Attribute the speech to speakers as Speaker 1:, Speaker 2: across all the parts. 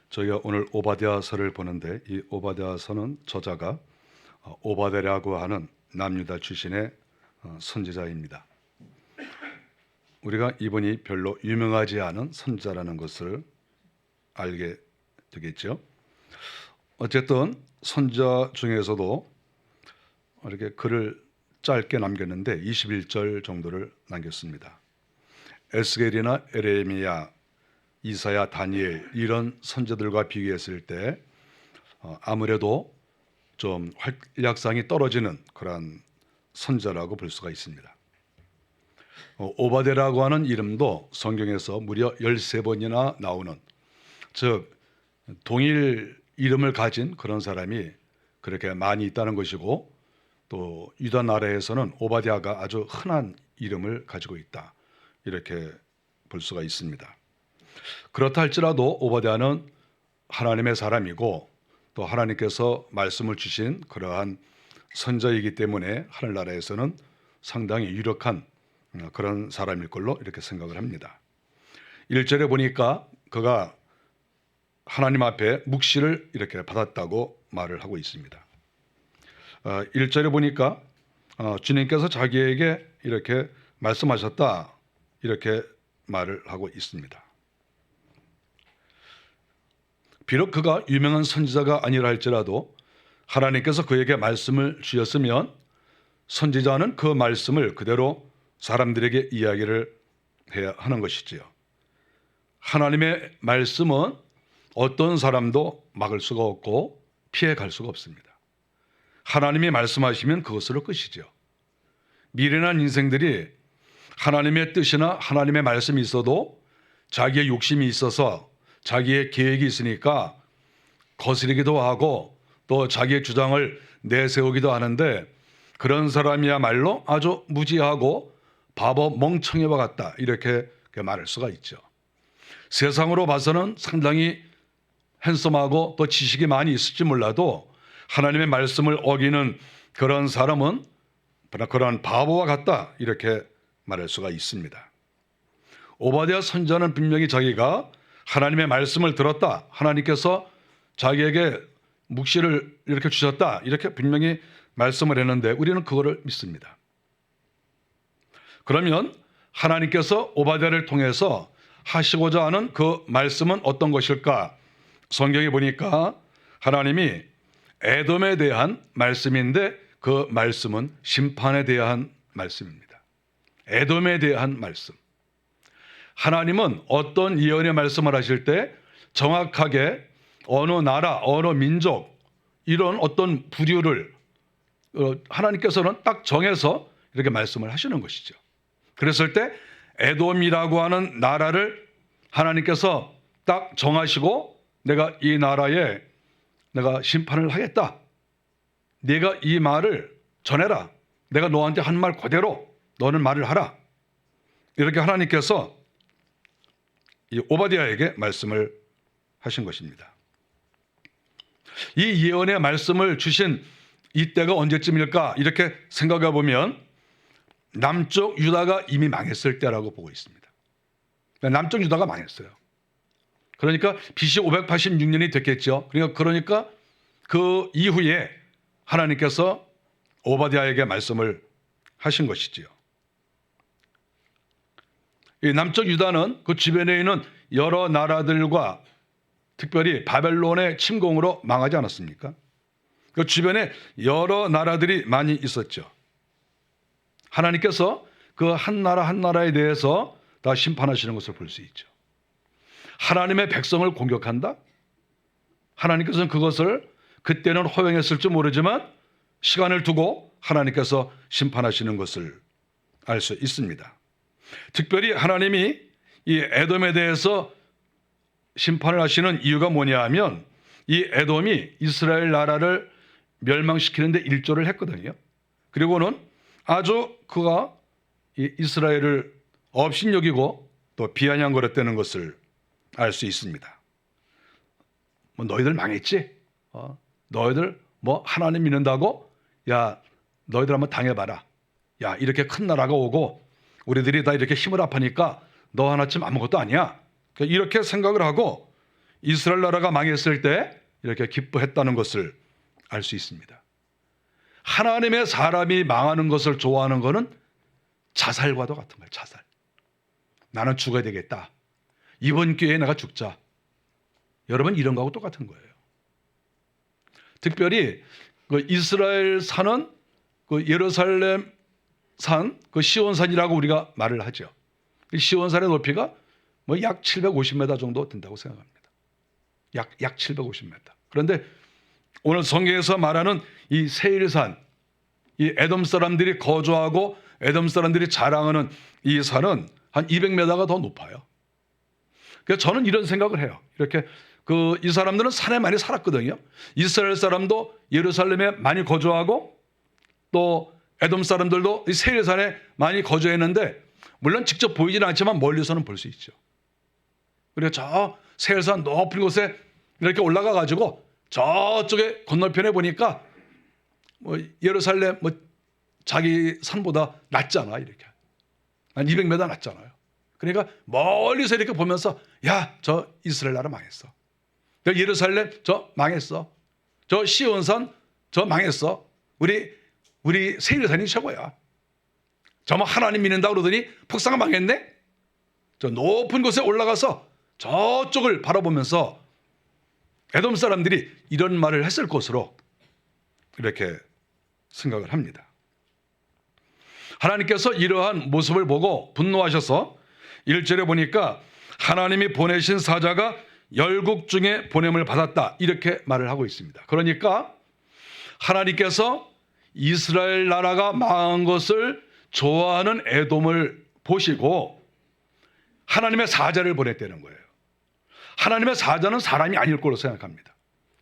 Speaker 1: 저희가 오늘 오바댜서를 보는데 이 오바댜서는 저자가 오바댜라고 하는 남유다 출신의 선지자입니다. 우리가 이분이 별로 유명하지 않은 선지자라는 것을 알게 되겠죠. 어쨌든 선지자 중에서도 이렇게 글을 짧게 남겼는데 21절 정도를 남겼습니다. 에스겔이나 에레미야, 이사야, 다니엘 이런 선지자들과 비교했을 때 아무래도 좀 활약상이 떨어지는 그런 선지자라고 볼 수가 있습니다. 오바댜라고 하는 이름도 성경에서 무려 13번이나 나오는, 즉 동일 이름을 가진 그런 사람이 그렇게 많이 있다는 것이고, 또 유다 나라에서는 오바댜가 아주 흔한 이름을 가지고 있다, 이렇게 볼 수가 있습니다. 그렇다 할지라도 오바댜는 하나님의 사람이고 또 하나님께서 말씀을 주신 그러한 선지자이기 때문에 하늘나라에서는 상당히 유력한 그런 사람일 걸로 이렇게 생각을 합니다. 1절에 보니까 그가 하나님 앞에 묵시를 이렇게 받았다고 말을 하고 있습니다. 1절에 보니까 주님께서 자기에게 이렇게 말씀하셨다, 이렇게 말을 하고 있습니다. 비록 그가 유명한 선지자가 아니라 할지라도 하나님께서 그에게 말씀을 주셨으면 선지자는 그 말씀을 그대로 사람들에게 이야기를 해야 하는 것이지요. 하나님의 말씀은 어떤 사람도 막을 수가 없고 피해갈 수가 없습니다. 하나님이 말씀하시면 그것으로 끝이죠. 미련한 인생들이 하나님의 뜻이나 하나님의 말씀이 있어도 자기의 욕심이 있어서 자기의 계획이 있으니까 거스르기도 하고 또 자기의 주장을 내세우기도 하는데, 그런 사람이야말로 아주 무지하고 바보 멍청이와 같다, 이렇게 말할 수가 있죠. 세상으로 봐서는 상당히 핸섬하고 또 지식이 많이 있을지 몰라도 하나님의 말씀을 어기는 그런 사람은 그런 바보와 같다, 이렇게 말할 수가 있습니다. 오바댜 선지자는 분명히 자기가 하나님의 말씀을 들었다, 하나님께서 자기에게 묵시를 이렇게 주셨다, 이렇게 분명히 말씀을 했는데 우리는 그거를 믿습니다. 그러면 하나님께서 오바댜를 통해서 하시고자 하는 그 말씀은 어떤 것일까? 성경에 보니까 하나님이 에돔에 대한 말씀인데 그 말씀은 심판에 대한 말씀입니다. 에돔에 대한 말씀. 하나님은 어떤 예언의 말씀을 하실 때 정확하게 어느 나라, 어느 민족, 이런 어떤 부류를 하나님께서는 딱 정해서 이렇게 말씀을 하시는 것이죠. 그랬을 때 에돔이라고 하는 나라를 하나님께서 딱 정하시고, 내가 이 나라에 내가 심판을 하겠다, 네가 이 말을 전해라, 내가 너한테 한 말 그대로 너는 말을 하라, 이렇게 하나님께서 이 오바댜에게 말씀을 하신 것입니다. 이 예언의 말씀을 주신 이때가 언제쯤일까, 이렇게 생각해 보면 남쪽 유다가 이미 망했을 때라고 보고 있습니다. 남쪽 유다가 망했어요. 그러니까 BC 586년이 됐겠죠. 그러니까 그 이후에 하나님께서 오바댜에게 말씀을 하신 것이지요. 이 남쪽 유다는 그 주변에 있는 여러 나라들과 특별히 바벨론의 침공으로 망하지 않았습니까? 그 주변에 여러 나라들이 많이 있었죠. 하나님께서 그 한 나라 한 나라에 대해서 다 심판하시는 것을 볼 수 있죠. 하나님의 백성을 공격한다? 하나님께서는 그것을 그때는 허용했을지 모르지만 시간을 두고 하나님께서 심판하시는 것을 알 수 있습니다. 특별히 하나님이 이 에돔에 대해서 심판을 하시는 이유가 뭐냐 하면, 이 에돔이 이스라엘 나라를 멸망시키는데 일조를 했거든요. 그리고는 아주 그가 이스라엘을 업신여기고 또 비아냥거렸다는 것을 알 수 있습니다. 뭐 너희들 망했지? 너희들 뭐 하나님 믿는다고? 야, 너희들 한번 당해봐라. 야, 이렇게 큰 나라가 오고 우리들이 다 이렇게 힘을 합하니까 너 하나쯤 아무것도 아니야. 이렇게 생각을 하고 이스라엘 나라가 망했을 때 이렇게 기뻐했다는 것을 알 수 있습니다. 하나님의 사람이 망하는 것을 좋아하는 것은 자살과도 같은 거예요. 자살. 나는 죽어야 되겠다. 이번 기회에 내가 죽자. 여러분, 이런 거하고 똑같은 거예요. 특별히 그 이스라엘 산은 그 예루살렘 산, 그 시온산이라고 우리가 말을 하죠. 시온산의 높이가 뭐 약 750m 정도 된다고 생각합니다. 약 750m. 그런데 오늘 성경에서 말하는 이 세일산, 이 에돔 사람들이 거주하고 에돔 사람들이 자랑하는 이 산은 한 200m가 더 높아요. 그래서 저는 이런 생각을 해요. 이렇게 이 사람들은 산에 많이 살았거든요. 이스라엘 사람도 예루살렘에 많이 거주하고 또 에돔 사람들도 이 세일산에 많이 거주했는데, 물론 직접 보이지는 않지만 멀리서는 볼 수 있죠. 그래서 저 세일산 높은 곳에 이렇게 올라가 가지고 저쪽에 건너편에 보니까 뭐 예루살렘 뭐 자기 산보다 낮잖아. 이렇게 한 200m 낮잖아요. 그러니까 멀리서 이렇게 보면서 야, 저 이스라엘 나라 망했어. 저 예루살렘 저 망했어. 저 시온산 저 망했어. 우리 세일산이 최고야. 저 뭐 하나님 믿는다 그러더니 폭삭 망했네. 저 높은 곳에 올라가서 저쪽을 바라보면서 에돔 사람들이 이런 말을 했을 것으로 이렇게 생각을 합니다. 하나님께서 이러한 모습을 보고 분노하셔서 1절에 보니까 하나님이 보내신 사자가 열국 중에 보냄을 받았다, 이렇게 말을 하고 있습니다. 그러니까 하나님께서 이스라엘 나라가 망한 것을 좋아하는 에돔을 보시고 하나님의 사자를 보냈다는 거예요. 하나님의 사자는 사람이 아닐 거로 생각합니다.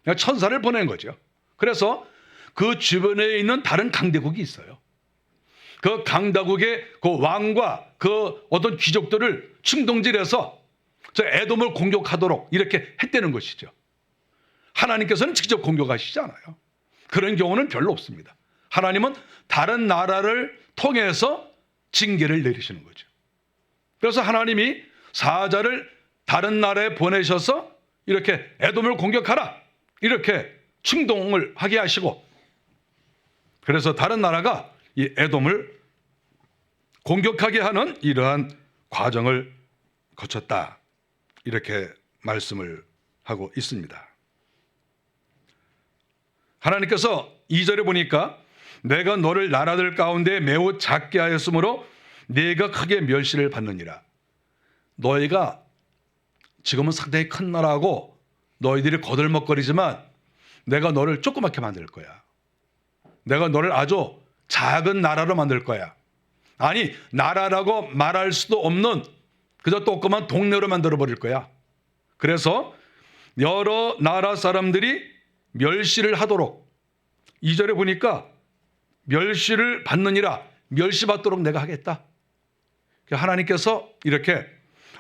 Speaker 1: 그냥 천사를 보낸 거죠. 그래서 그 주변에 있는 다른 강대국이 있어요. 그 강대국의 그 왕과 그 어떤 귀족들을 충동질해서 저 에돔을 공격하도록 이렇게 했다는 것이죠. 하나님께서는 직접 공격하시지 않아요. 그런 경우는 별로 없습니다. 하나님은 다른 나라를 통해서 징계를 내리시는 거죠. 그래서 하나님이 사자를 다른 나라에 보내셔서 이렇게 에돔을 공격하라, 이렇게 충동을 하게 하시고, 그래서 다른 나라가 이 에돔을 공격하게 하는 이러한 과정을 거쳤다, 이렇게 말씀을 하고 있습니다. 하나님께서 2절에 보니까 내가 너를 나라들 가운데 매우 작게 하였으므로 네가 크게 멸시를 받느니라. 너희가 지금은 상당히 큰 나라고 너희들이 거들먹거리지만 내가 너를 조그맣게 만들 거야. 내가 너를 아주 작은 나라로 만들 거야. 아니, 나라라고 말할 수도 없는 그저 조그만 동네로 만들어 버릴 거야. 그래서 여러 나라 사람들이 멸시를 하도록, 2절에 보니까 멸시를 받느니라, 멸시받도록 내가 하겠다. 하나님께서 이렇게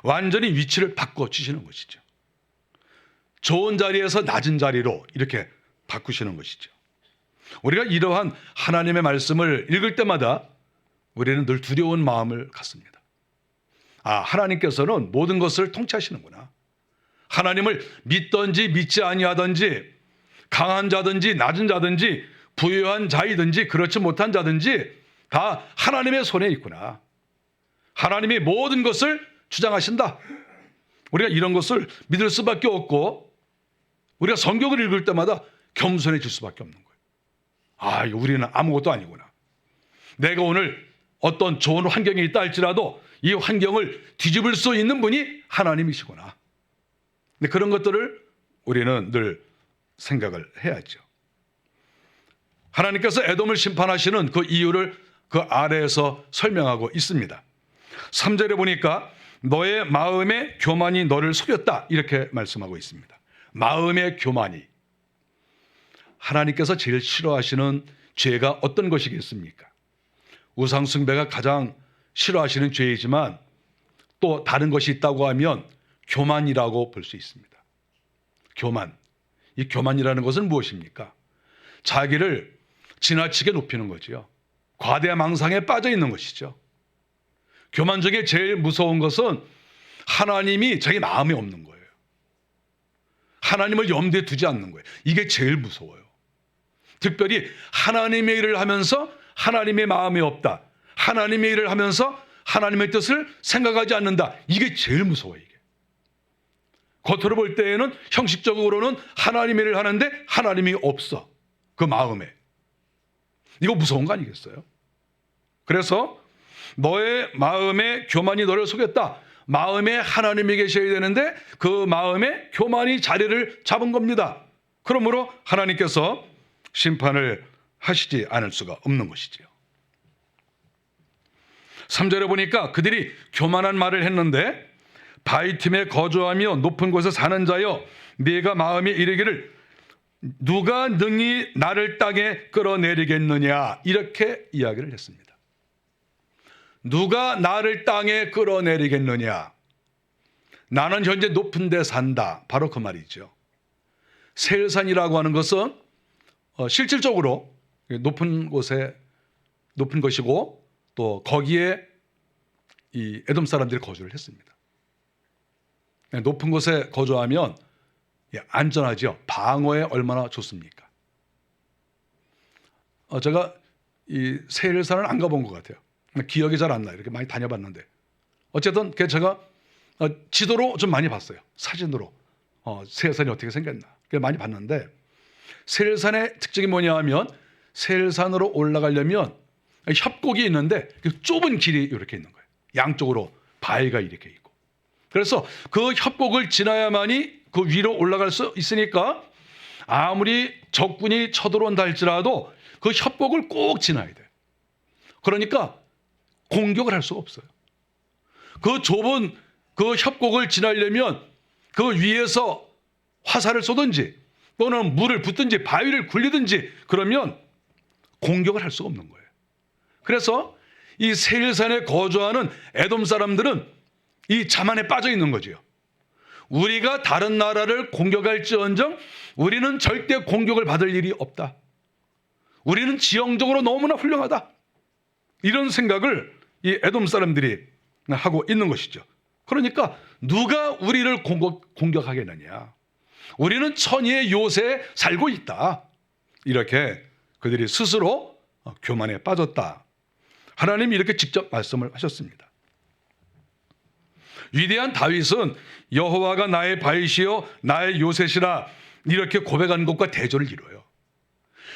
Speaker 1: 완전히 위치를 바꿔주시는 것이죠. 좋은 자리에서 낮은 자리로 이렇게 바꾸시는 것이죠. 우리가 이러한 하나님의 말씀을 읽을 때마다 우리는 늘 두려운 마음을 갖습니다. 아, 하나님께서는 모든 것을 통치하시는구나. 하나님을 믿든지 믿지 아니하든지, 강한 자든지 낮은 자든지, 부유한 자이든지 그렇지 못한 자든지 다 하나님의 손에 있구나. 하나님이 모든 것을 주장하신다. 우리가 이런 것을 믿을 수밖에 없고, 우리가 성경을 읽을 때마다 겸손해질 수밖에 없는 거예요. 아, 우리는 아무것도 아니구나. 내가 오늘 어떤 좋은 환경에 있다 할지라도 이 환경을 뒤집을 수 있는 분이 하나님이시구나. 근데 그런 것들을 우리는 늘 생각을 해야죠. 하나님께서 에돔을 심판하시는 그 이유를 그 아래에서 설명하고 있습니다. 3절에 보니까 너의 마음의 교만이 너를 속였다, 이렇게 말씀하고 있습니다. 마음의 교만이. 하나님께서 제일 싫어하시는 죄가 어떤 것이겠습니까? 우상숭배가 가장 싫어하시는 죄이지만 또 다른 것이 있다고 하면 교만이라고 볼 수 있습니다. 교만. 이 교만이라는 것은 무엇입니까? 자기를 지나치게 높이는 거지요. 과대망상에 빠져 있는 것이죠. 교만 중에 제일 무서운 것은 하나님이 자기 마음에 없는 거예요. 하나님을 염두에 두지 않는 거예요. 이게 제일 무서워요. 특별히 하나님의 일을 하면서 하나님의 마음이 없다. 하나님의 일을 하면서 하나님의 뜻을 생각하지 않는다. 이게 제일 무서워요. 이게. 겉으로 볼 때에는 형식적으로는 하나님의 일을 하는데 하나님이 없어. 그 마음에. 이거 무서운 거 아니겠어요? 그래서 너의 마음에 교만이 너를 속였다. 마음에 하나님이 계셔야 되는데 그 마음에 교만이 자리를 잡은 겁니다. 그러므로 하나님께서 심판을 하시지 않을 수가 없는 것이지요. 3절에 보니까 그들이 교만한 말을 했는데 바위 틈에 거주하며 높은 곳에 사는 자여 네가 마음에 이르기를 누가 능히 나를 땅에 끌어내리겠느냐 이렇게 이야기를 했습니다. 누가 나를 땅에 끌어내리겠느냐. 나는 현재 높은 데 산다. 바로 그 말이죠. 세일산이라고 하는 것은 실질적으로 높은 곳에 높은 것이고 또 거기에 이 에돔 사람들이 거주를 했습니다. 높은 곳에 거주하면 안전하죠. 방어에 얼마나 좋습니까? 제가 이 세일산을 안 가본 것 같아요. 기억이 잘 안 나요. 이렇게 많이 다녀봤는데 어쨌든 제가 지도로 좀 많이 봤어요. 사진으로 세일산이 어떻게 생겼나 많이 봤는데 세일산의 특징이 뭐냐 하면 세일산으로 올라가려면 협곡이 있는데 좁은 길이 이렇게 있는 거예요. 양쪽으로 바위가 이렇게 있고 그래서 그 협곡을 지나야만이 그 위로 올라갈 수 있으니까 아무리 적군이 쳐들어온다 할지라도 그 협곡을 꼭 지나야 돼요. 그러니까 공격을 할 수가 없어요. 그 좁은 그 협곡을 지나려면 그 위에서 화살을 쏘든지 또는 물을 붓든지 바위를 굴리든지 그러면 공격을 할 수가 없는 거예요. 그래서 이 세일산에 거주하는 에돔 사람들은 이 자만에 빠져 있는 거지요. 우리가 다른 나라를 공격할지언정 우리는 절대 공격을 받을 일이 없다. 우리는 지형적으로 너무나 훌륭하다. 이런 생각을 이 에돔 사람들이 하고 있는 것이죠. 그러니까 누가 우리를 공격하겠느냐. 우리는 천의의 요새에 살고 있다. 이렇게 그들이 스스로 교만에 빠졌다. 하나님이 이렇게 직접 말씀을 하셨습니다. 위대한 다윗은 여호와가 나의 바위시요 나의 요새시라 이렇게 고백한 것과 대조를 이뤄요.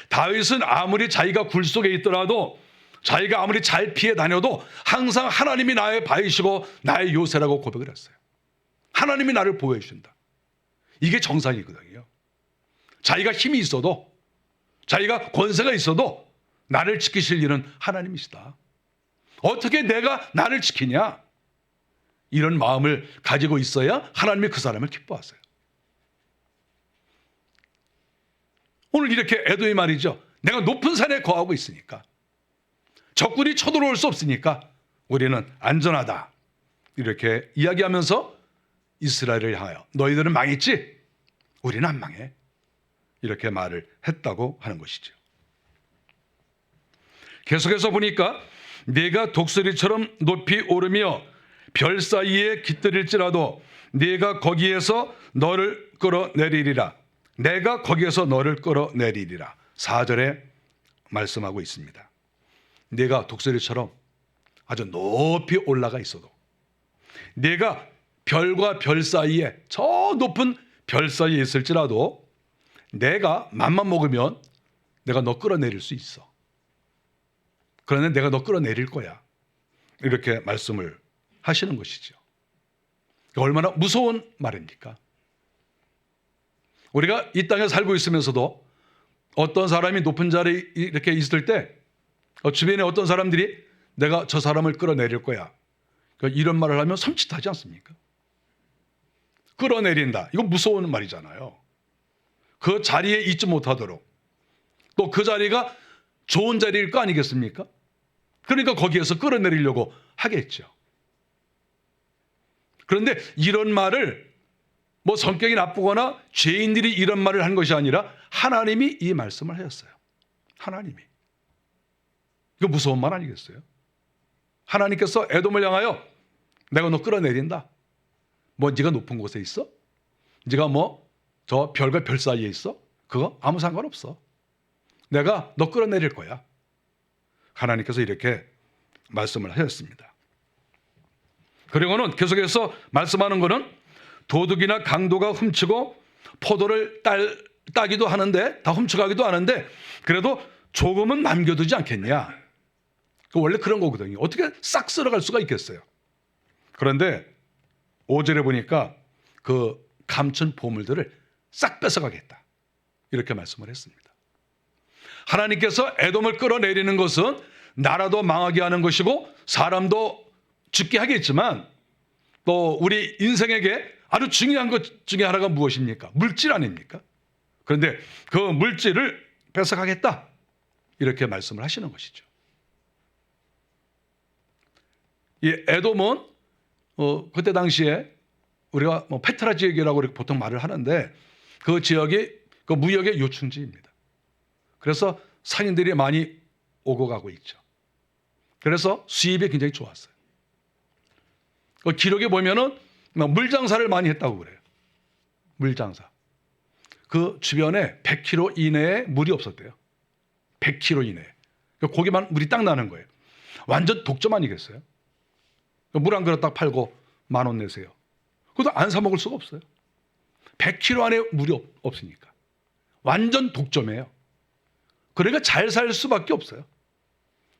Speaker 1: 다윗은 아무리 자기가 굴 속에 있더라도 자기가 아무리 잘 피해 다녀도 항상 하나님이 나의 바위시고 나의 요새라고 고백을 했어요. 하나님이 나를 보호해 주신다. 이게 정상이거든요. 자기가 힘이 있어도 자기가 권세가 있어도 나를 지키실 일은 하나님이시다. 어떻게 내가 나를 지키냐? 이런 마음을 가지고 있어야 하나님이 그 사람을 기뻐하세요. 오늘 이렇게 에돔이 말이죠. 내가 높은 산에 거하고 있으니까 적군이 쳐들어올 수 없으니까 우리는 안전하다. 이렇게 이야기하면서 이스라엘을 향하여 너희들은 망했지? 우리는 안 망해. 이렇게 말을 했다고 하는 것이죠. 계속해서 보니까 네가 독수리처럼 높이 오르며 별 사이에 깃들일지라도 네가 거기에서 너를 끌어내리리라. 내가 거기에서 너를 끌어내리리라. 4절에 말씀하고 있습니다. 네가 독수리처럼 아주 높이 올라가 있어도 네가 별과 별 사이에 저 높은 별 사이에 있을지라도 내가 맘만 먹으면 내가 너 끌어내릴 수 있어. 그러나 내가 너 끌어내릴 거야. 이렇게 말씀을 하시는 것이죠. 얼마나 무서운 말입니까? 우리가 이 땅에 살고 있으면서도 어떤 사람이 높은 자리에 이렇게 있을 때 주변에 어떤 사람들이 내가 저 사람을 끌어내릴 거야. 이런 말을 하면 섬찟하지 않습니까? 끌어내린다. 이거 무서운 말이잖아요. 그 자리에 있지 못하도록. 또 그 자리가 좋은 자리일 거 아니겠습니까? 그러니까 거기에서 끌어내리려고 하겠죠. 그런데 이런 말을 뭐 성격이 나쁘거나 죄인들이 이런 말을 한 것이 아니라 하나님이 이 말씀을 하셨어요. 하나님이. 이거 무서운 말 아니겠어요? 하나님께서 에돔을 향하여 내가 너 끌어내린다. 뭐 네가 높은 곳에 있어? 네가 뭐 저 별과 별 사이에 있어? 그거 아무 상관없어. 내가 너 끌어내릴 거야. 하나님께서 이렇게 말씀을 하셨습니다. 그리고는 계속해서 말씀하는 것은 도둑이나 강도가 훔치고 포도를 따기도 하는데, 다 훔쳐가기도 하는데 그래도 조금은 남겨두지 않겠냐. 원래 그런 거거든요. 어떻게 싹 쓸어갈 수가 있겠어요. 그런데 5절에 보니까 그 감춘 보물들을 싹 뺏어가겠다, 이렇게 말씀을 했습니다. 하나님께서 에돔을 끌어내리는 것은 나라도 망하게 하는 것이고 사람도 죽게 하겠지만, 또 우리 인생에게 아주 중요한 것 중에 하나가 무엇입니까? 물질 아닙니까? 그런데 그 물질을 뺏어가겠다, 이렇게 말씀을 하시는 것이죠. 이 에돔은 그때 당시에 우리가 페트라 지역이라고 보통 말을 하는데, 그 지역이 그 무역의 요충지입니다. 그래서 상인들이 많이 오고 가고 있죠. 그래서 수입이 굉장히 좋았어요. 그 기록에 보면은 물장사를 많이 했다고 그래요. 물장사. 그 주변에 100km 이내에 물이 없었대요. 100km 이내에. 거기만 물이 딱 나는 거예요. 완전 독점 아니겠어요? 물 한 그릇 딱 팔고 10,000원 내세요. 그것도 안 사 먹을 수가 없어요. 100km 안에 물이 없으니까. 완전 독점이에요. 그러니까 잘 살 수밖에 없어요.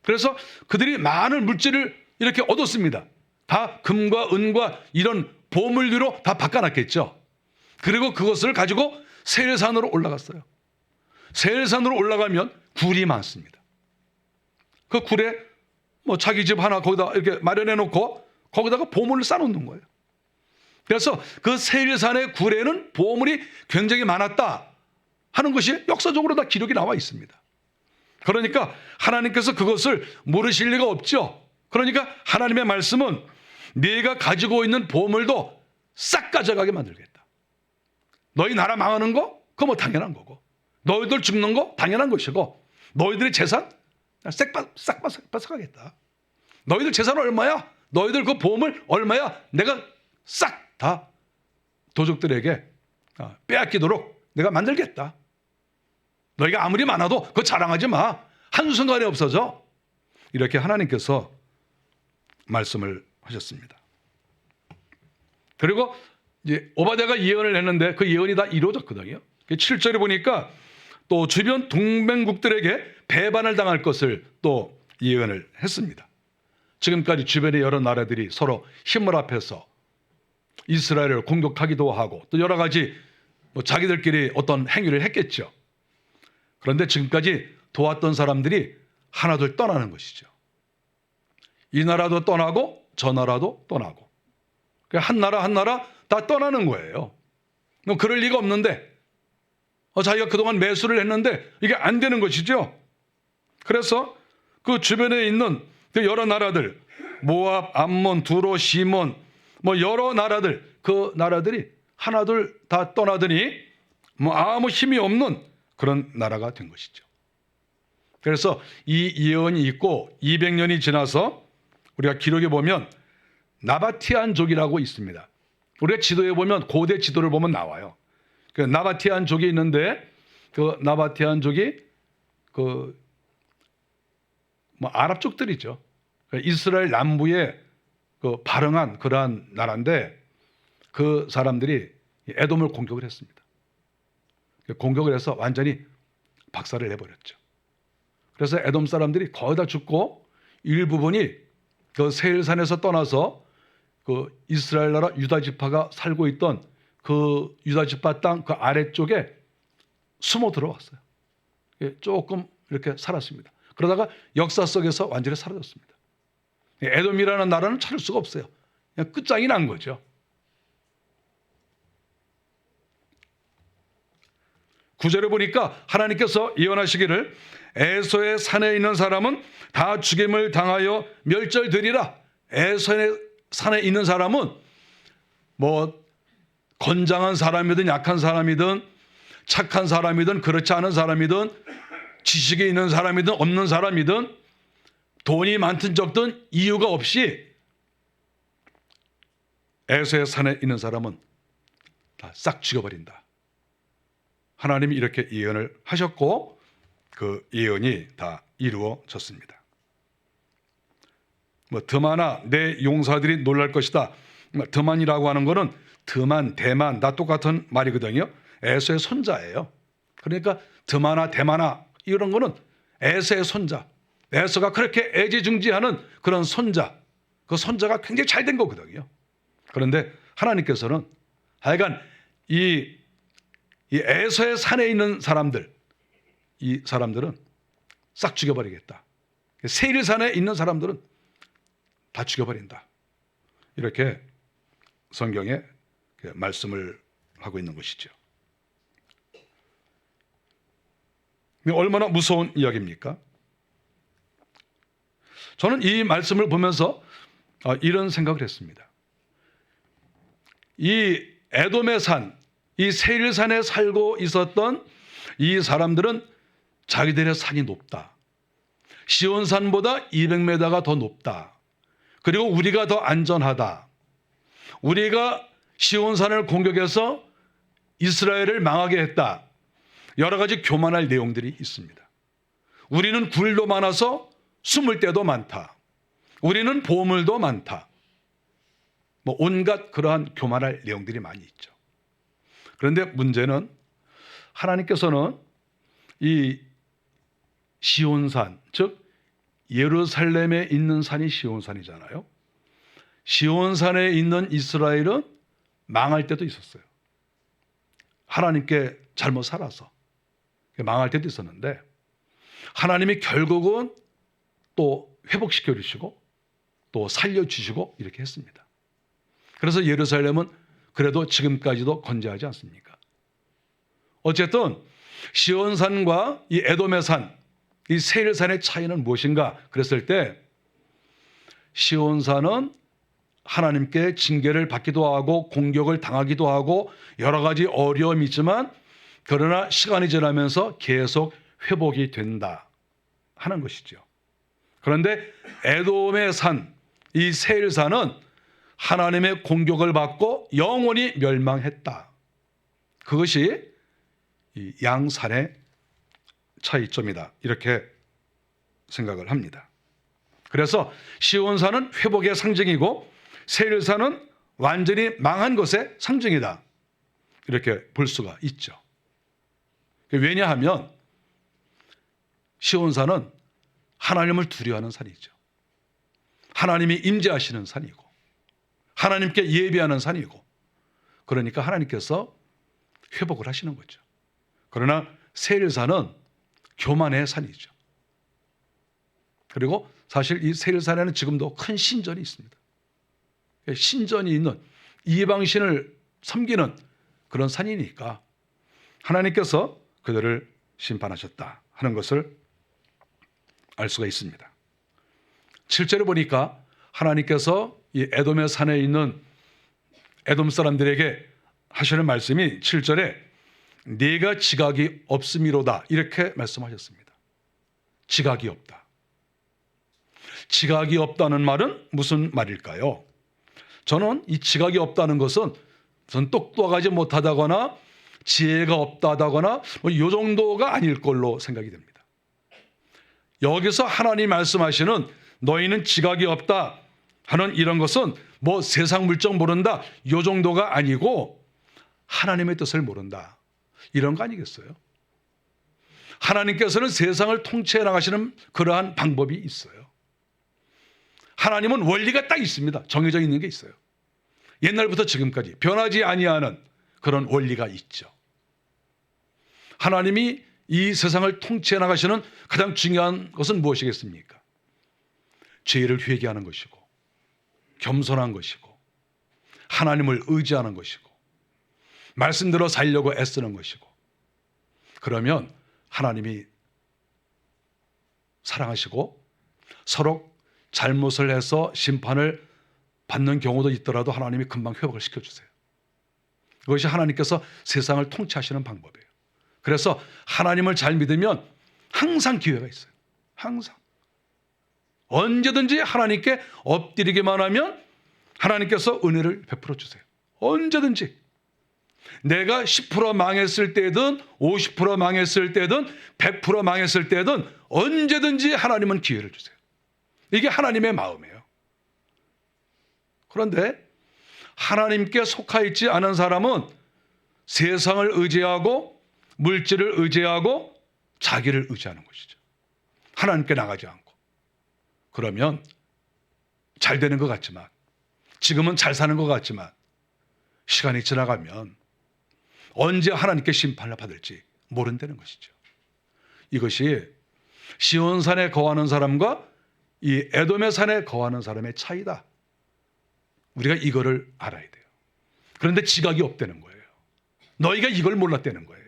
Speaker 1: 그래서 그들이 많은 물질을 이렇게 얻었습니다. 다 금과 은과 이런 보물류로 다 바꿔놨겠죠. 그리고 그것을 가지고 세일산으로 올라갔어요. 세일산으로 올라가면 굴이 많습니다. 그 굴에 자기 집 하나 거기다 이렇게 마련해 놓고 거기다가 보물을 쌓아놓는 거예요. 그래서 그 세일산의 굴에는 보물이 굉장히 많았다 하는 것이 역사적으로 다 기록이 나와 있습니다. 그러니까 하나님께서 그것을 모르실 리가 없죠. 그러니까 하나님의 말씀은 네가 가지고 있는 보물도 싹 가져가게 만들겠다. 너희 나라 망하는 거? 그거 뭐 당연한 거고, 너희들 죽는 거 당연한 것이고, 너희들의 재산 싹 뺏어가겠다. 너희들 재산 얼마야? 너희들 그 보물 얼마야? 내가 싹 다 도적들에게 빼앗기도록 내가 만들겠다. 너희가 아무리 많아도 그거 자랑하지 마. 한순간에 없어져. 이렇게 하나님께서 말씀을 하셨습니다. 그리고 이제 오바댜가 예언을 했는데 그 예언이 다 이루어졌거든요. 7절에 보니까 또 주변 동맹국들에게 배반을 당할 것을 또 예언을 했습니다. 지금까지 주변의 여러 나라들이 서로 힘을 합해서 이스라엘을 공격하기도 하고 또 여러 가지 자기들끼리 어떤 행위를 했겠죠. 그런데 지금까지 도왔던 사람들이 하나둘 떠나는 것이죠. 이 나라도 떠나고 저 나라도 떠나고, 한 나라 한 나라 다 떠나는 거예요. 그럴 리가 없는데 자기가 그동안 매수를 했는데 이게 안 되는 것이죠. 그래서 그 주변에 있는 그 여러 나라들, 모압, 암몬, 두로, 시몬, 여러 나라들, 그 나라들이 하나둘 다 떠나더니 아무 힘이 없는 그런 나라가 된 것이죠. 그래서 이 예언이 있고 200년이 지나서 우리가 기록에 보면 나바티안족이라고 있습니다. 우리가 지도에 보면 고대 지도를 보면 나와요. 그 나바티안족이 있는데 그 나바티안족이 아랍족들이죠. 이스라엘 남부에 발흥한 그러한 나라인데 그 사람들이 에돔을 공격을 했습니다. 공격을 해서 완전히 박살을 내버렸죠. 그래서 에돔 사람들이 거의 다 죽고 일부분이 그 세일산에서 떠나서 그 이스라엘 나라 유다 지파가 살고 있던 그 유다 지파 땅 그 아래쪽에 숨어 들어왔어요. 조금 이렇게 살았습니다. 그러다가 역사 속에서 완전히 사라졌습니다. 에돔이라는 나라는 찾을 수가 없어요. 그냥 끝장이 난 거죠. 9절에 보니까 하나님께서 예언하시기를 에서의 산에 있는 사람은 다 죽임을 당하여 멸절되리라. 에서의 산에 있는 사람은 건장한 사람이든 약한 사람이든 착한 사람이든 그렇지 않은 사람이든 지식이 있는 사람이든 없는 사람이든 돈이 많든 적든 이유가 없이 에서의 산에 있는 사람은 다 싹 죽여버린다. 하나님이 이렇게 예언을 하셨고 그 예언이 다 이루어졌습니다. 드마나 내 용사들이 놀랄 것이다. 드만이라고 하는 거는 드만, 대만 다 똑같은 말이거든요. 에서의 손자예요. 그러니까 드마나 대마나 이런 거는 에서의 손자. 에서가 그렇게 애지중지하는 그런 손자. 그 손자가 굉장히 잘 된 거거든요. 그런데 하나님께서는 하여간 이 에서의 산에 있는 사람들, 이 사람들은 싹 죽여버리겠다. 세일산에 있는 사람들은 다 죽여버린다. 이렇게 성경에 말씀을 하고 있는 것이죠. 얼마나 무서운 이야기입니까? 저는 이 말씀을 보면서 이런 생각을 했습니다. 이 에돔의 산, 이 세일산에 살고 있었던 이 사람들은 자기들의 산이 높다. 시온산보다 200m가 더 높다. 그리고 우리가 더 안전하다. 우리가 시온산을 공격해서 이스라엘을 망하게 했다. 여러 가지 교만할 내용들이 있습니다. 우리는 굴도 많아서 숨을 데도 많다. 우리는 보물도 많다. 온갖 그러한 교만할 내용들이 많이 있죠. 그런데 문제는 하나님께서는 이 시온산, 즉 예루살렘에 있는 산이 시온산이잖아요. 시온산에 있는 이스라엘은 망할 때도 있었어요. 하나님께 잘못 살아서 망할 때도 있었는데 하나님이 결국은 또 회복시켜 주시고 또 살려주시고 이렇게 했습니다. 그래서 예루살렘은 그래도 지금까지도 건재하지 않습니까? 어쨌든 시온산과 이 에돔의 산, 이 세일산의 차이는 무엇인가 그랬을 때 시온산은 하나님께 징계를 받기도 하고 공격을 당하기도 하고 여러 가지 어려움이 있지만 그러나 시간이 지나면서 계속 회복이 된다 하는 것이죠. 그런데 에돔의 산, 이 세일산은 하나님의 공격을 받고 영원히 멸망했다. 그것이 이 양산의 차이점이다. 이렇게 생각을 합니다. 그래서 시온산은 회복의 상징이고 세일산은 완전히 망한 것의 상징이다. 이렇게 볼 수가 있죠. 왜냐하면 시온산은 하나님을 두려워하는 산이죠. 하나님이 임재하시는 산이고 하나님께 예배하는 산이고 그러니까 하나님께서 회복을 하시는 거죠. 그러나 세일산은 교만의 산이죠. 그리고 사실 이 세일산에는 지금도 큰 신전이 있습니다. 신전이 있는 이방신을 섬기는 그런 산이니까 하나님께서 그들을 심판하셨다 하는 것을 알 수가 있습니다. 7절에 보니까 하나님께서 이 에돔의 산에 있는 에돔 사람들에게 하시는 말씀이 7절에 네가 지각이 없음이로다 이렇게 말씀하셨습니다. 지각이 없다. 지각이 없다는 말은 무슨 말일까요? 저는 이 지각이 없다는 것은 전 똑똑하지 못하다거나 지혜가 없다거나 이 정도가 아닐 걸로 생각이 됩니다. 여기서 하나님 말씀하시는 너희는 지각이 없다 하는 이런 것은 세상 물정 모른다 이 정도가 아니고 하나님의 뜻을 모른다 이런 거 아니겠어요? 하나님께서는 세상을 통치해 나가시는 그러한 방법이 있어요. 하나님은 원리가 딱 있습니다. 정해져 있는 게 있어요. 옛날부터 지금까지 변하지 아니하는 그런 원리가 있죠. 하나님이 이 세상을 통치해 나가시는 가장 중요한 것은 무엇이겠습니까? 죄를 회개하는 것이고 겸손한 것이고 하나님을 의지하는 것이고 말씀대로 살려고 애쓰는 것이고 그러면 하나님이 사랑하시고 서로 잘못을 해서 심판을 받는 경우도 있더라도 하나님이 금방 회복을 시켜주세요. 그것이 하나님께서 세상을 통치하시는 방법이에요. 그래서 하나님을 잘 믿으면 항상 기회가 있어요. 항상. 언제든지 하나님께 엎드리기만 하면 하나님께서 은혜를 베풀어 주세요. 언제든지. 내가 10% 망했을 때든 50% 망했을 때든 100% 망했을 때든 언제든지 하나님은 기회를 주세요. 이게 하나님의 마음이에요. 그런데 하나님께 속하 있지 않은 사람은 세상을 의지하고 물질을 의지하고 자기를 의지하는 것이죠. 하나님께 나가지 않고. 그러면 잘 되는 것 같지만, 지금은 잘 사는 것 같지만 시간이 지나가면 언제 하나님께 심판을 받을지 모른다는 것이죠. 이것이 시온산에 거하는 사람과 이 에돔의 산에 거하는 사람의 차이다. 우리가 이거를 알아야 돼요. 그런데 지각이 없다는 거예요. 너희가 이걸 몰랐다는 거예요.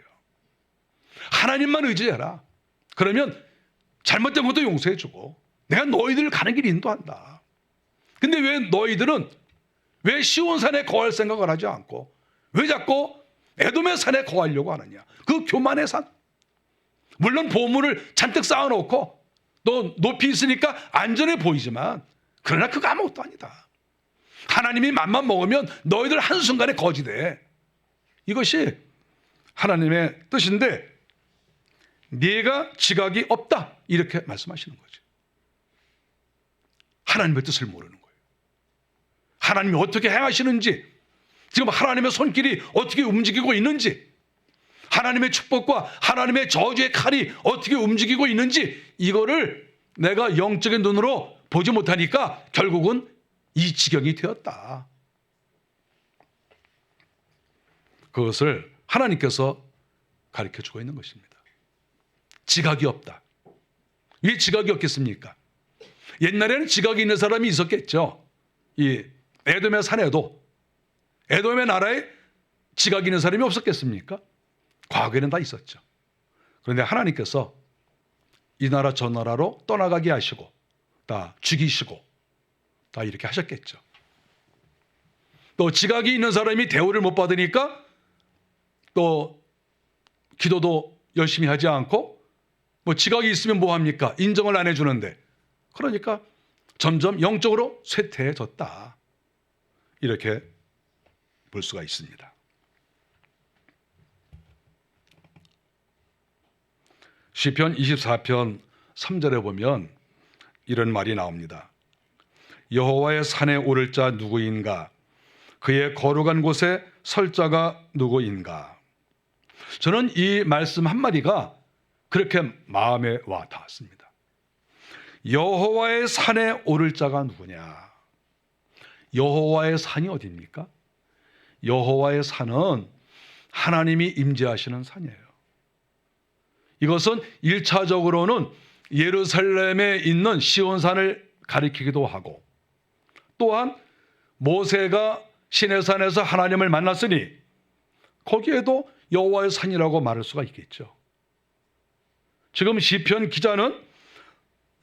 Speaker 1: 하나님만 의지해라. 그러면 잘못된 것도 용서해주고 내가 너희들을 가는 길 인도한다. 근데 왜 너희들은 왜 시온산에 거할 생각을 하지 않고 왜 자꾸 에돔의 산에 거하려고 하느냐. 그 교만의 산. 물론 보물을 잔뜩 쌓아놓고 또 높이 있으니까 안전해 보이지만 그러나 그거 아무것도 아니다. 하나님이 맘만 먹으면 너희들 한순간에 거지돼. 이것이 하나님의 뜻인데 네가 지각이 없다 이렇게 말씀하시는 거죠. 하나님의 뜻을 모르는 거예요. 하나님이 어떻게 행하시는지, 지금 하나님의 손길이 어떻게 움직이고 있는지, 하나님의 축복과 하나님의 저주의 칼이 어떻게 움직이고 있는지 이거를 내가 영적인 눈으로 보지 못하니까 결국은 이 지경이 되었다. 그것을 하나님께서 가르쳐주고 있는 것입니다. 지각이 없다. 왜 지각이 없겠습니까? 옛날에는 지각이 있는 사람이 있었겠죠. 이 에돔의 산에도 에돔의 나라에 지각이 있는 사람이 없었겠습니까? 과거에는 다 있었죠. 그런데 하나님께서 이 나라 저 나라로 떠나가게 하시고 다 죽이시고 다 이렇게 하셨겠죠. 또 지각이 있는 사람이 대우를 못 받으니까 또 기도도 열심히 하지 않고 뭐 지각이 있으면 뭐 합니까? 인정을 안 해주는데 그러니까 점점 영적으로 쇠퇴해졌다. 이렇게 볼 수가 있습니다. 시편 24편 3절에 보면 이런 말이 나옵니다. 여호와의 산에 오를 자 누구인가? 그의 거룩한 곳에 설 자가 누구인가? 저는 이 말씀 한마디가 그렇게 마음에 와 닿았습니다. 여호와의 산에 오를 자가 누구냐? 여호와의 산이 어디입니까? 여호와의 산은 하나님이 임재하시는 산이에요. 이것은 1차적으로는 예루살렘에 있는 시온산을 가리키기도 하고 또한 모세가 시내산에서 하나님을 만났으니 거기에도 여호와의 산이라고 말할 수가 있겠죠. 지금 시편 기자는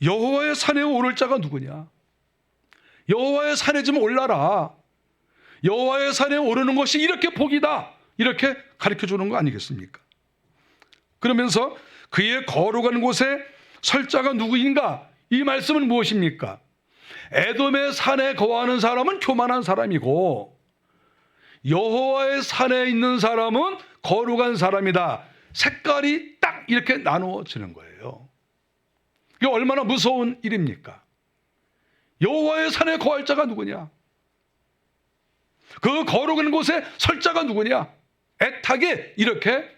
Speaker 1: 여호와의 산에 오를 자가 누구냐? 여호와의 산에 좀 올라라. 여호와의 산에 오르는 것이 이렇게 복이다. 이렇게 가르쳐주는 거 아니겠습니까? 그러면서 그의 거룩한 곳에 설 자가 누구인가? 이 말씀은 무엇입니까? 에돔의 산에 거하는 사람은 교만한 사람이고 여호와의 산에 있는 사람은 거룩한 사람이다. 색깔이 딱 이렇게 나누어지는 거예요. 이게 얼마나 무서운 일입니까? 여호와의 산에 거할 자가 누구냐? 그 거룩한 곳에 설 자가 누구냐? 애타게 이렇게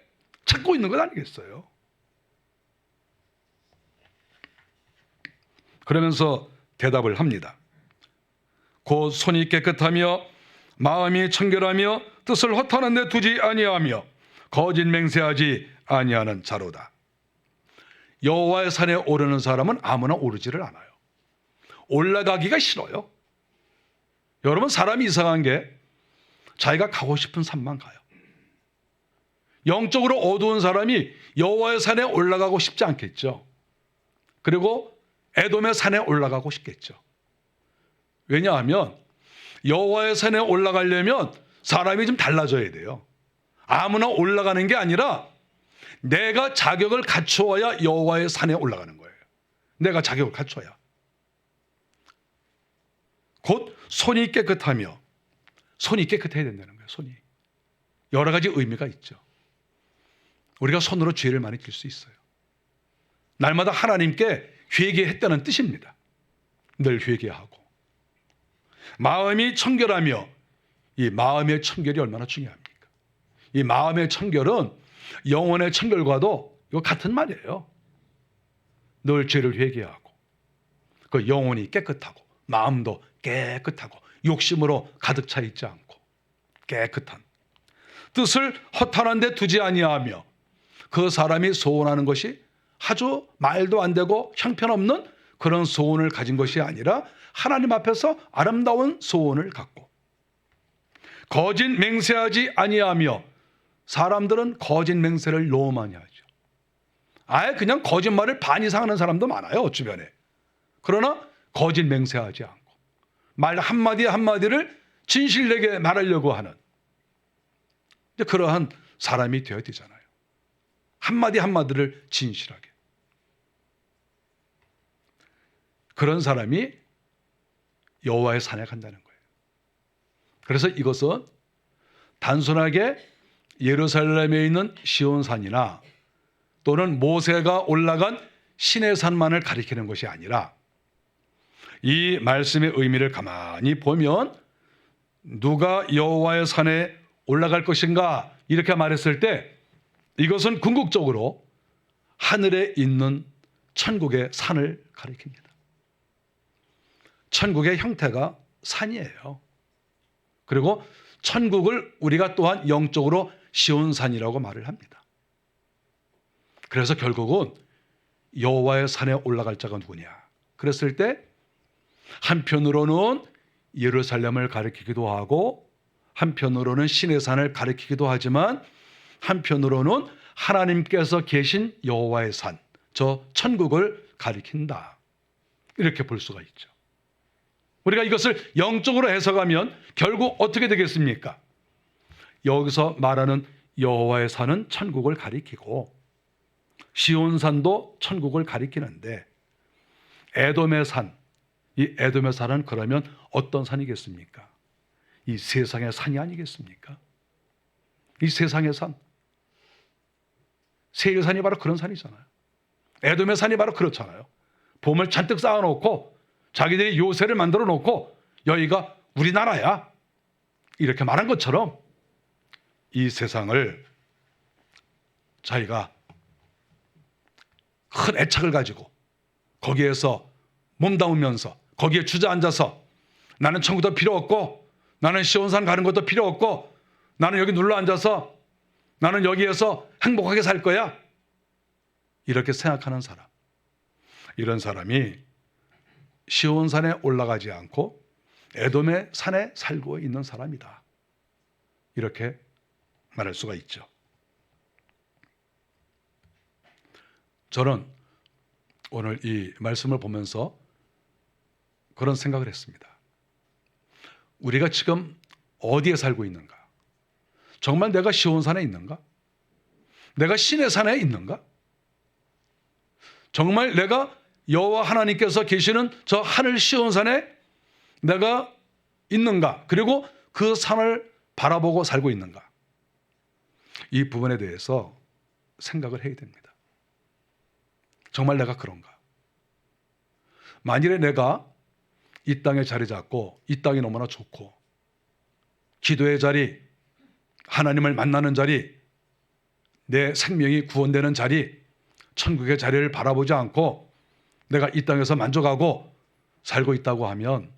Speaker 1: 찾고 있는 것 아니겠어요? 그러면서 대답을 합니다. 곧 손이 깨끗하며 마음이 청결하며 뜻을 허탄한 데 두지 아니하며 거짓 맹세하지 아니하는 자로다. 여호와의 산에 오르는 사람은 아무나 오르지를 않아요. 올라가기가 싫어요. 여러분, 사람이 이상한 게 자기가 가고 싶은 산만 가요. 영적으로 어두운 사람이 여호와의 산에 올라가고 싶지 않겠죠. 그리고 에돔의 산에 올라가고 싶겠죠. 왜냐하면 여호와의 산에 올라가려면 사람이 좀 달라져야 돼요. 아무나 올라가는 게 아니라 내가 자격을 갖추어야 여호와의 산에 올라가는 거예요. 내가 자격을 갖춰야. 곧 손이 깨끗하며, 손이 깨끗해야 된다는 거예요. 손이. 여러 가지 의미가 있죠. 우리가 손으로 죄를 많이 질 수 있어요. 날마다 하나님께 회개했다는 뜻입니다. 늘 회개하고. 마음이 청결하며, 이 마음의 청결이 얼마나 중요합니까? 이 마음의 청결은 영혼의 청결과도 이거 같은 말이에요. 늘 죄를 회개하고, 그 영혼이 깨끗하고 마음도 깨끗하고 욕심으로 가득 차 있지 않고 깨끗한 뜻을 허탄한 데 두지 아니하며, 그 사람이 소원하는 것이 아주 말도 안 되고 형편없는 그런 소원을 가진 것이 아니라 하나님 앞에서 아름다운 소원을 갖고, 거짓 맹세하지 아니하며, 사람들은 거짓 맹세를 너무 많이 하죠. 아예 그냥 거짓말을 반 이상 하는 사람도 많아요, 주변에. 그러나 거짓 맹세하지 않고 말 한마디 한마디를 진실되게 말하려고 하는, 이제 그러한 사람이 되어야 되잖아요. 한마디 한마디를 진실하게. 그런 사람이 여호와의 산에 간다는 거예요. 그래서 이것은 단순하게 예루살렘에 있는 시온산이나 또는 모세가 올라간 시내산만을 가리키는 것이 아니라, 이 말씀의 의미를 가만히 보면 누가 여호와의 산에 올라갈 것인가 이렇게 말했을 때, 이것은 궁극적으로 하늘에 있는 천국의 산을 가리킵니다. 천국의 형태가 산이에요. 그리고 천국을 우리가 또한 영적으로 시온산이라고 말을 합니다. 그래서 결국은 여호와의 산에 올라갈 자가 누구냐 그랬을 때, 한편으로는 예루살렘을 가리키기도 하고 한편으로는 시내산을 가리키기도 하지만, 한편으로는 하나님께서 계신 여호와의 산, 저 천국을 가리킨다, 이렇게 볼 수가 있죠. 우리가 이것을 영적으로 해석하면 결국 어떻게 되겠습니까? 여기서 말하는 여호와의 산은 천국을 가리키고 시온산도 천국을 가리키는데, 에돔의 산, 이 에돔의 산은 그러면 어떤 산이겠습니까? 이 세상의 산이 아니겠습니까? 이 세상의 산, 세일산이 바로 그런 산이잖아요. 에돔의 산이 바로 그렇잖아요. 봄을 잔뜩 쌓아놓고 자기들이 요새를 만들어 놓고 여기가 우리나라야 이렇게 말한 것처럼, 이 세상을 자기가 큰 애착을 가지고 거기에서 몸담으면서 거기에 주저앉아서, 나는 천국도 필요 없고 나는 시온산 가는 것도 필요 없고 나는 여기 눌러 앉아서 나는 여기에서 행복하게 살 거야, 이렇게 생각하는 사람, 이런 사람이 시온산에 올라가지 않고 에돔의 산에 살고 있는 사람이다, 이렇게 말할 수가 있죠. 저는 오늘 이 말씀을 보면서 그런 생각을 했습니다. 우리가 지금 어디에 살고 있는가? 정말 내가 시온산에 있는가? 내가 시내산에 있는가? 정말 내가 여호와 하나님께서 계시는 저 하늘 시온산에 내가 있는가? 그리고 그 산을 바라보고 살고 있는가? 이 부분에 대해서 생각을 해야 됩니다. 정말 내가 그런가? 만일에 내가 이 땅에 자리 잡고 이 땅이 너무나 좋고 기도의 자리, 하나님을 만나는 자리, 내 생명이 구원되는 자리, 천국의 자리를 바라보지 않고 내가 이 땅에서 만족하고 살고 있다고 하면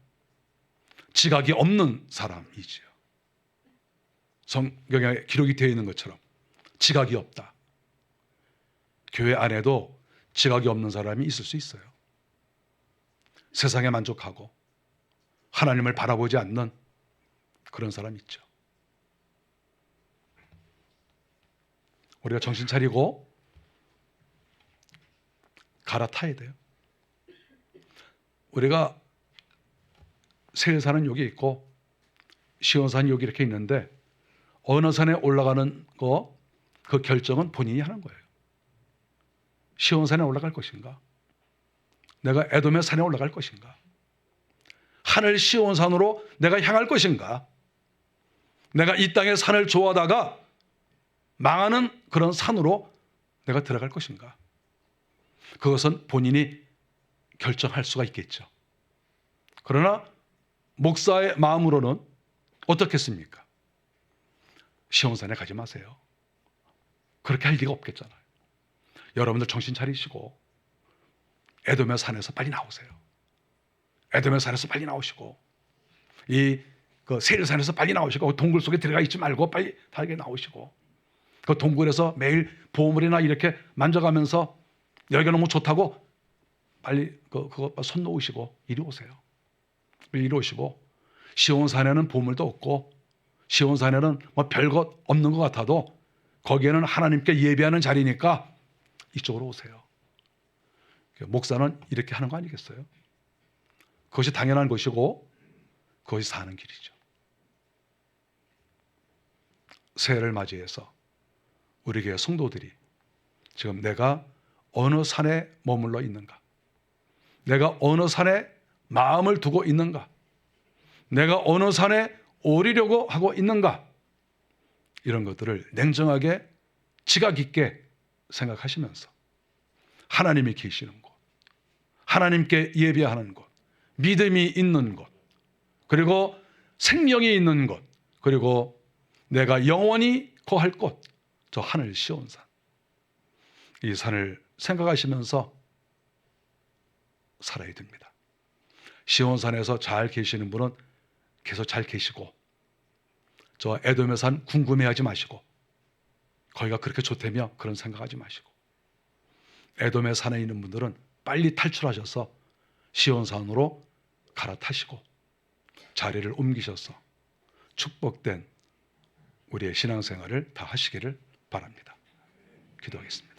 Speaker 1: 지각이 없는 사람이지요. 성경에 기록이 되어 있는 것처럼 지각이 없다. 교회 안에도 지각이 없는 사람이 있을 수 있어요. 세상에 만족하고 하나님을 바라보지 않는 그런 사람이 있죠. 우리가 정신 차리고 갈아타야 돼요. 우리가 세일산은 여기 있고 시온산이 여기 이렇게 있는데, 어느 산에 올라가는 거, 그 결정은 본인이 하는 거예요. 시온산에 올라갈 것인가? 내가 에돔의 산에 올라갈 것인가? 하늘 시온산으로 내가 향할 것인가? 내가 이 땅의 산을 좋아하다가 망하는 그런 산으로 내가 들어갈 것인가? 그것은 본인이 결정할 수가 있겠죠. 그러나 목사의 마음으로는 어떻겠습니까? 시온산에 가지 마세요. 그렇게 할 리가 없겠잖아요. 여러분들 정신 차리시고 에돔의 산에서 빨리 나오세요. 에돔의 산에서 빨리 나오시고 그 세일산에서 빨리 나오시고 동굴 속에 들어가 있지 말고 빨리 다르게 나오시고 그 동굴에서 매일 보물이나 이렇게 만져가면서 여기가 너무 좋다고 빨리 그거 손 놓으시고 이리 오세요. 이리 오시고 시온산에는 보물도 없고 시온산에는 뭐 별것 없는 것 같아도 거기에는 하나님께 예배하는 자리니까 이쪽으로 오세요. 목사는 이렇게 하는 거 아니겠어요? 그것이 당연한 것이고 그것이 사는 길이죠. 새해를 맞이해서 우리 교회 성도들이 지금 내가 어느 산에 머물러 있는가? 내가 어느 산에 마음을 두고 있는가? 내가 어느 산에 오르려고 하고 있는가? 이런 것들을 냉정하게 지각 있게 생각하시면서 하나님이 계시는 곳, 하나님께 예배하는 곳, 믿음이 있는 곳, 그리고 생명이 있는 곳, 그리고 내가 영원히 거할 곳, 저 하늘 시온산, 이 산을 생각하시면서 살아야 됩니다. 시온산에서 잘 계시는 분은 계속 잘 계시고 저 에돔의 산 궁금해하지 마시고 거기가 그렇게 좋다며 그런 생각하지 마시고 에돔의 산에 있는 분들은 빨리 탈출하셔서 시온산으로 갈아타시고 자리를 옮기셔서 축복된 우리의 신앙생활을 다 하시기를 바랍니다. 기도하겠습니다.